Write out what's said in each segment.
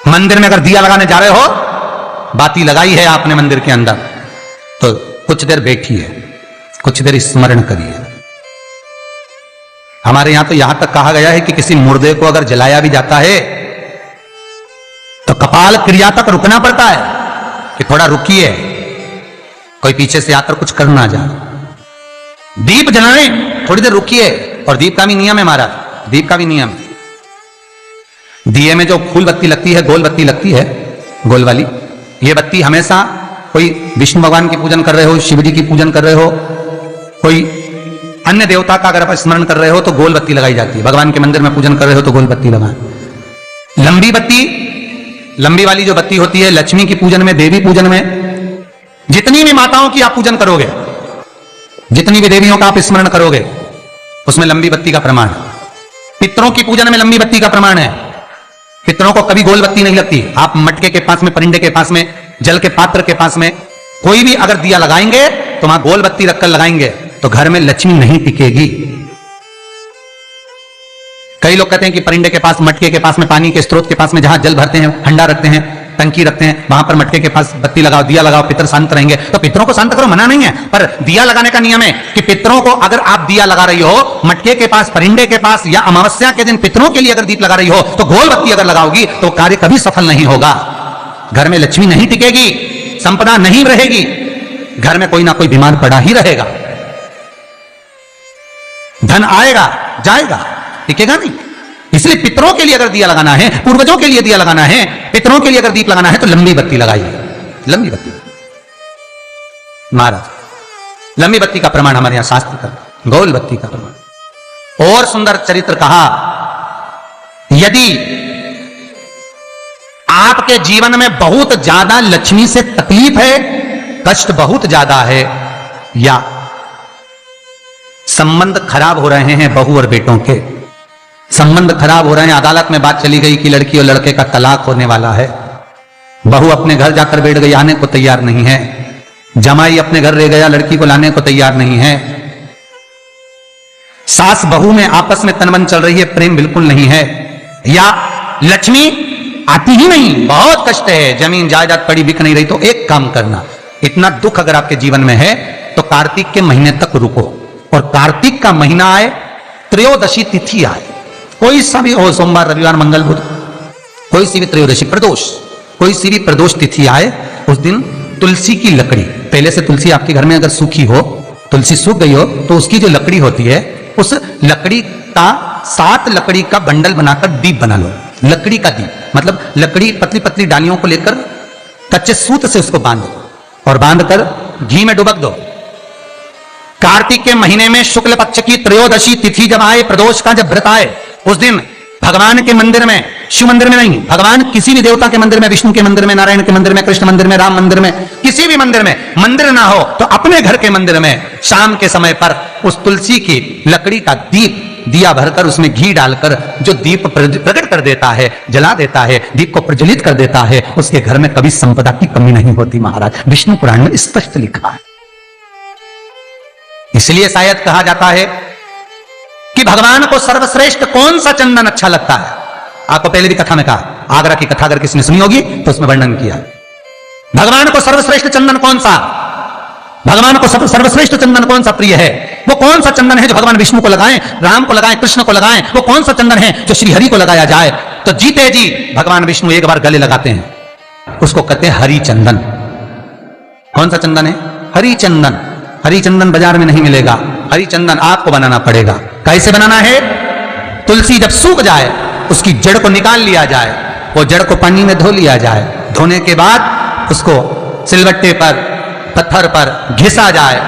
मंदिर में अगर दिया लगाने जा रहे हो, बाती लगाई है आपने मंदिर के अंदर, तो कुछ देर बैठिए, कुछ देर स्मरण करिए। हमारे यहां तो यहां तक कहा गया है कि किसी मुर्दे को अगर जलाया भी जाता है तो कपाल क्रिया तक रुकना पड़ता है कि थोड़ा रुकिए, कोई पीछे से आकर कुछ कर ना जाए। दीप जलाएं, थोड़ी देर रुकिए। और दीप का भी नियम है महाराज, दीप का भी नियम। दिए में जो फूल बत्ती लगती है, गोल बत्ती लगती है, गोल वाली, ये बत्ती हमेशा कोई विष्णु भगवान की पूजन कर रहे हो, शिव जी की पूजन कर रहे हो, कोई अन्य देवता का अगर आप स्मरण कर रहे हो तो गोल बत्ती लगाई जाती है। भगवान के मंदिर में पूजन कर रहे हो तो गोल बत्ती लगाएं। लंबी बत्ती, लंबी वाली जो बत्ती होती है लक्ष्मी की पूजन में, देवी पूजन में, जितनी भी माताओं की आप पूजन करोगे, जितनी भी देवियों का आप स्मरण करोगे, उसमें लंबी बत्ती का प्रमाण है। पितरों की पूजन में लंबी बत्ती का प्रमाण है। पितरों को कभी गोल बत्ती नहीं लगती। आप मटके के पास में, परिंदे के पास में, जल के पात्र के पास में कोई भी अगर दिया लगाएंगे तो वहां गोल बत्ती रखकर लगाएंगे तो घर में लक्ष्मी नहीं टिकेगी। कई लोग कहते हैं कि परिंदे के पास, मटके के पास में, पानी के स्रोत के पास में जहां जल भरते हैं, हंडा रखते हैं, टंकी रखते हैं, वहां पर मटके के पास बत्ती लगाओ, दिया लगाओ, पितर शांत रहेंगे। तो पितरों को शांत करो, मना नहीं है, पर दिया लगाने का नियम है कि पितरों को अगर आप दिया लगा रही हो मटके के पास, परिंदे के पास, या अमावस्या के दिन पितरों के लिए अगर दीप लगा रही हो तो गोल बत्ती अगर लगाओगी तो कार्य कभी सफल नहीं होगा। घर में लक्ष्मी नहीं टिकेगी, संपदा नहीं रहेगी, घर में कोई ना कोई बीमार पड़ा ही रहेगा। धन आएगा जाएगा, टिकेगा नहीं। इसलिए पितरों के लिए अगर दिया लगाना है, पूर्वजों के लिए दिया लगाना है, पितरों के लिए अगर दीप लगाना है तो लंबी बत्ती लगाइए, लंबी बत्ती। महाराज लंबी बत्ती का प्रमाण हमारे यहां शास्त्र का, गोल बत्ती का प्रमाण। और सुंदर चरित्र कहा, यदि आपके जीवन में बहुत ज्यादा लक्ष्मी से तकलीफ है, कष्ट बहुत ज्यादा है, या संबंध खराब हो रहे हैं, बहू और बेटों के संबंध खराब हो रहे हैं, अदालत में बात चली गई कि लड़की और लड़के का तलाक होने वाला है, बहू अपने घर जाकर बैठ गई, आने को तैयार नहीं है, जमाई अपने घर रह गया, लड़की को लाने को तैयार नहीं है, सास बहू में आपस में तनमन चल रही है, प्रेम बिल्कुल नहीं है, या लक्ष्मी आती ही नहीं, बहुत कष्ट है, जमीन जायदाद पड़ी बिक नहीं रही, तो एक काम करना, इतना दुख अगर आपके जीवन में है तो कार्तिक के महीने तक रुको, और कार्तिक का महीना आए, त्रयोदशी तिथि आए, कोई सा भी हो, सोमवार, रविवार, मंगल, बुध, कोई सी भी त्रयोदशी, प्रदोष, कोई सी भी प्रदोष तिथि आए, उस दिन तुलसी की लकड़ी, पहले से तुलसी आपके घर में अगर सूखी हो, तुलसी सूख गई हो, तो उसकी जो लकड़ी होती है, उस लकड़ी का 7 लकड़ी का बंडल बनाकर दीप बना लो। लकड़ी का दीप मतलब लकड़ी, पतली पतली डालियों को लेकर कच्चे सूत से उसको बांध दो, और बांधकर घी में डुबक दो। कार्तिक के महीने में शुक्ल पक्ष की त्रयोदशी तिथि जब आए, प्रदोष का जब व्रत आए, उस दिन भगवान के मंदिर में, शिव मंदिर में नहीं, भगवान किसी भी देवता के मंदिर में, विष्णु के मंदिर में, नारायण के मंदिर में, कृष्ण मंदिर में, राम मंदिर में, किसी भी मंदिर में, मंदिर ना हो तो अपने घर के मंदिर में शाम के समय पर उस तुलसी की लकड़ी का दीप, दिया भरकर उसमें घी डालकर जो दीप प्रकट कर देता है, जला देता है, दीप को प्रज्वलित कर देता है, उसके घर में कभी संपदा की कमी नहीं होती। महाराज विष्णु पुराण में स्पष्ट लिखा है। इसलिए शायद कहा जाता है कि भगवान को सर्वश्रेष्ठ कौन सा चंदन अच्छा लगता है। आपको पहले भी कथा में कहा, आगरा की कथा अगर किसी ने सुनी होगी तो उसमें वर्णन किया, भगवान को सर्वश्रेष्ठ चंदन कौन सा, भगवान को सर्वश्रेष्ठ चंदन कौन सा प्रिय है, वो कौन सा चंदन है जो भगवान विष्णु को लगाएं, राम को लगाएं, कृष्ण को लगाएं, वो कौन सा चंदन है जो श्री हरि को लगाया जाए। तो जीते जी भगवान विष्णु एक बार गले लगाते हैं, उसको कहते हैं हरि चंदन। कौन सा चंदन है? हरि चंदन। हरि चंदन बाजार में नहीं मिलेगा, हरि चंदन आपको बनाना पड़ेगा। कैसे बनाना है? तुलसी जब सूख जाए उसकी जड़ को निकाल लिया जाए, वो जड़ को पानी में धो लिया जाए, धोने के बाद उसको सिलवट्टे पर, पत्थर पर घिसा जाए,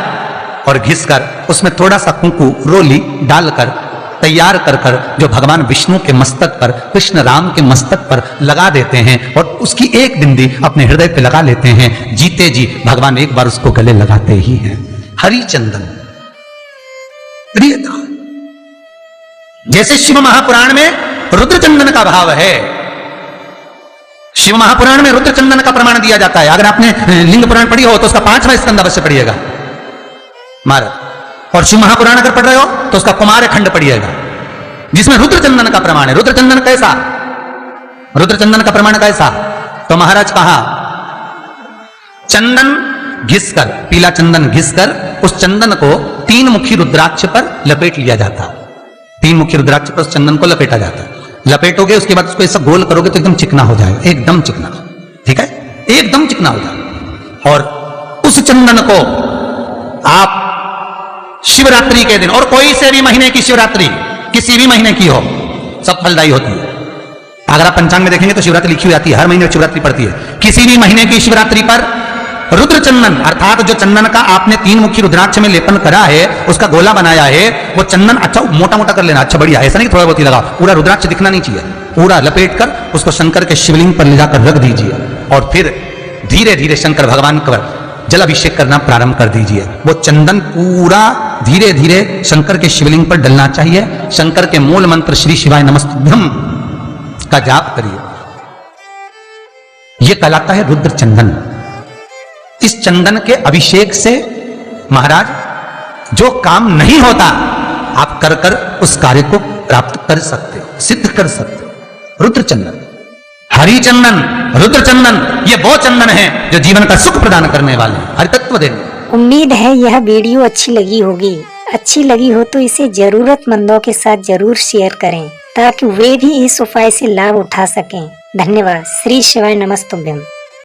और घिसकर उसमें थोड़ा सा कुंकू, रोली डालकर तैयार कर कर जो भगवान विष्णु के मस्तक पर, कृष्ण राम के मस्तक पर लगा देते हैं, और उसकी एक बिंदी अपने हृदय पे लगा लेते हैं। जीते जी भगवान एक बार उसको गले लगाते ही हैं। हरि चंदन प्रियता। जैसे शिव महापुराण में रुद्र चंदन का भाव है, शिव महापुराण में रुद्र चंदन का प्रमाण दिया जाता है। अगर आपने लिंग पुराण पढ़ी हो तो उसका 5वां स्कंद अवश्य पढ़िएगा महाराज, और शिव महापुराण अगर पढ़ रहे हो तो उसका कुमार खंड पढ़िएगा, जिसमें रुद्र चंदन का प्रमाण है। रुद्र चंदन कैसा? रुद्र चंदन का प्रमाण कैसा? तो महाराज कहा, चंदन घिसकर, पीला चंदन घिसकर उस चंदन को 3 मुखी रुद्राक्ष पर लपेट लिया जाता। 3 मुखी रुद्राक्ष पर उस चंदन को लपेटा जाता। लपेटोगे, उसके बाद उसको ऐसा गोल करोगे तो एकदम चिकना हो जाएगा, एकदम चिकना। ठीक है, एकदम चिकना हो जाएगा। और उस चंदन को आप शिवरात्रि के दिन, और कोई से भी महीने की शिवरात्रि, किसी भी महीने की हो, सब फलदायी होती है। अगर आप पंचांग में देखेंगे तो शिवरात्रि लिखी हुई आती है, हर महीने शिवरात्रि पड़ती है। किसी भी महीने की शिवरात्रि पर रुद्र चंदन, अर्थात जो चंदन का आपने 3 मुखी रुद्राक्ष में लेपन करा है, उसका गोला बनाया है, वो चंदन अच्छा मोटा मोटा कर लेना, अच्छा बढ़िया, ऐसा नहीं थोड़ा बहुत ही लगा, पूरा रुद्राक्ष दिखना नहीं चाहिए। पूरा लपेट कर उसको शंकर के शिवलिंग पर ले जाकर रख दीजिए और फिर धीरे धीरे शंकर भगवान पर जल अभिषेक करना प्रारंभ कर दीजिए। वो चंदन पूरा धीरे धीरे शंकर के शिवलिंग पर डलना चाहिए। शंकर के मूल मंत्र श्री शिवाय नमस्तुभ्यं का जाप करिए। यह कहलाता है रुद्र चंदन। इस चंदन के अभिषेक से महाराज जो काम नहीं होता, आप कर कर उस कार्य को प्राप्त कर सकते, सिद्ध कर सकते। रुद्र चंदन, हरि चंदन, रुद्र चंदन, ये वो चंदन है जो जीवन का सुख प्रदान करने वाले हैं, हरि तत्व देने। उम्मीद है यह वीडियो अच्छी लगी होगी। अच्छी लगी हो तो इसे जरूरतमंदों के साथ जरूर शेयर करें ताकि वे भी इस उपाय से लाभ उठा सकें। धन्यवाद। श्री शिवाय नमस्तुभ्यं।